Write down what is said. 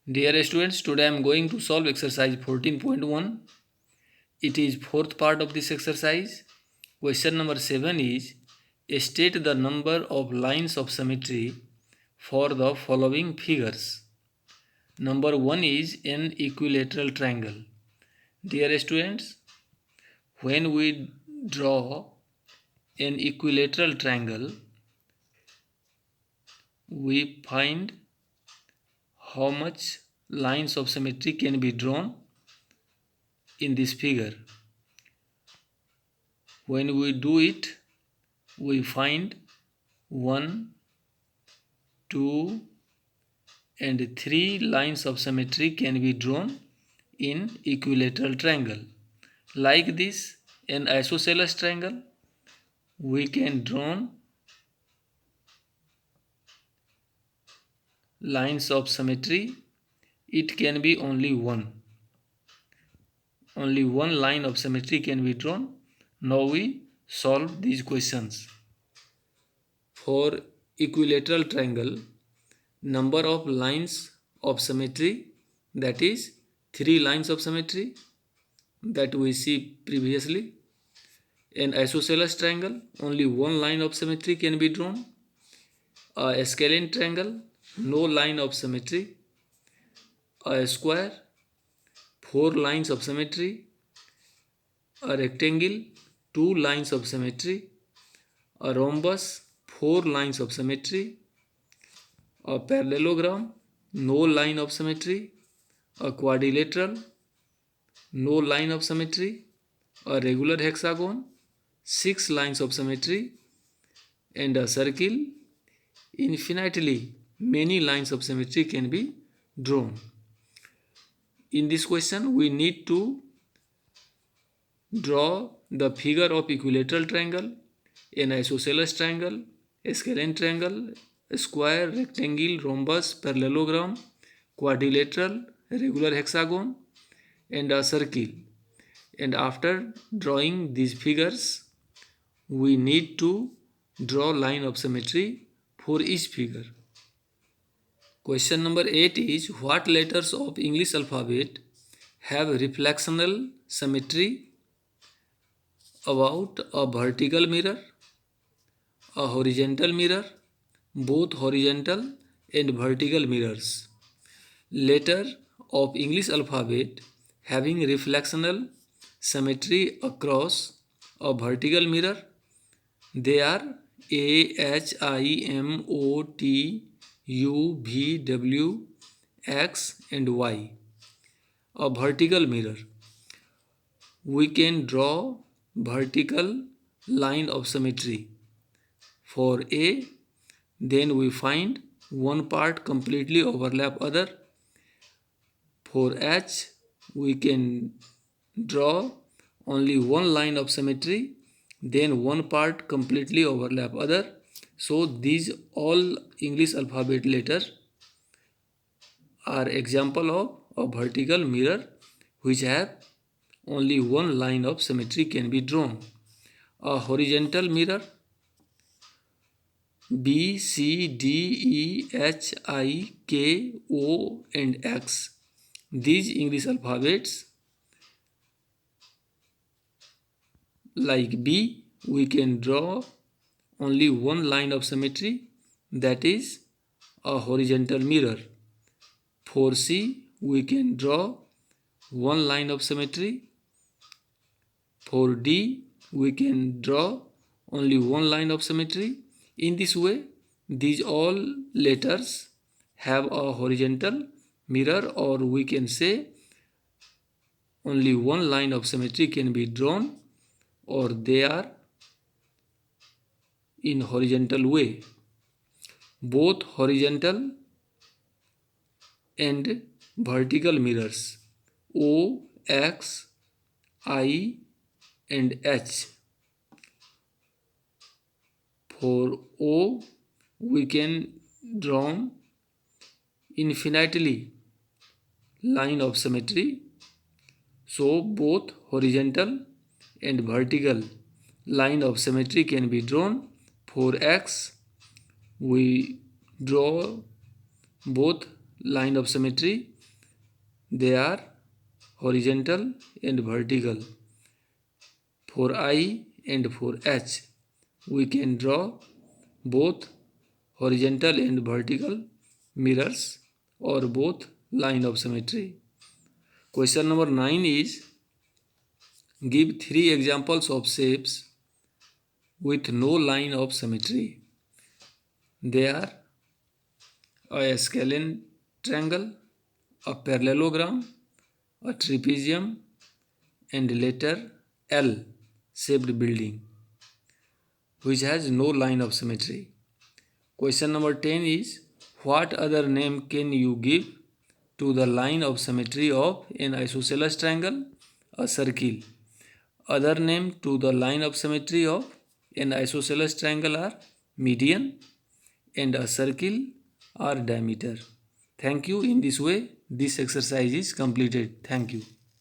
Dear students, today I am going to solve exercise 14.1. It is fourth part of this exercise. Question number 7 is state the number of lines of symmetry for the following figures. Number 1 is an equilateral triangle. Dear students, when we draw an equilateral triangle, we find how much lines of symmetry can be drawn in this figure. When we do it, we find 1, 2, and 3 lines of symmetry can be drawn in equilateral triangle. Like this, an isosceles triangle, we can draw lines of symmetry. It can be only one. Only one line of symmetry can be drawn. Now we solve these questions. For equilateral triangle, number of lines of symmetry, that is 3 lines of symmetry that we see previously. An isosceles triangle, only one line of symmetry can be drawn. A scalene triangle, no line of symmetry. A square, 4 lines of symmetry. A rectangle, 2 lines of symmetry. A rhombus, 4 lines of symmetry. A parallelogram, no line of symmetry. A quadrilateral, no line of symmetry. A regular hexagon, 6 lines of symmetry. And a circle, infinitely many lines of symmetry can be drawn. In this question, we need to draw the figure of equilateral triangle, an isosceles triangle, a scalene triangle, a square, rectangle, rhombus, parallelogram, quadrilateral, regular hexagon, and a circle. And after drawing these figures, we need to draw line of symmetry for each figure. Question number 8 is what letters of English alphabet have reflectional symmetry about a vertical mirror, a horizontal mirror, both horizontal and vertical mirrors. Letter of English alphabet having reflectional symmetry across a vertical mirror, they are A, H, I, M, O, T, U, V, W, X and Y. A vertical mirror. We can draw vertical line of symmetry. For A, then we find one part completely overlap other. For H, we can draw only one line of symmetry, then one part completely overlap other. So these all English alphabet letters are example of a vertical mirror which have only one line of symmetry can be drawn. A horizontal mirror, B, C, D, E, H, I, K, O and X. These English alphabets like B, we can draw only one line of symmetry, that is a horizontal mirror. For C, we can draw one line of symmetry. For D, we can draw only one line of symmetry. In this way, these all letters have a horizontal mirror, or we can say only one line of symmetry can be drawn, or they are in horizontal way. Both horizontal and vertical mirrors O, X, I and H. For O, we can draw infinitely line of symmetry. So both horizontal and vertical line of symmetry can be drawn. For X, we draw both line of symmetry, they are horizontal and vertical. For I and for H, we can draw both horizontal and vertical mirrors or both line of symmetry. Question number 9 is, give 3 examples of shapes with no line of symmetry. They are a scalene triangle, a parallelogram, a trapezium, and letter L shaped building which has no line of symmetry. Question number 10 is, what other name can you give to the line of symmetry of an isosceles triangle? A circle. Other name to the line of symmetry of an isosceles triangle are median and a circle or diameter. Thank you. In this way, this exercise is completed. Thank you.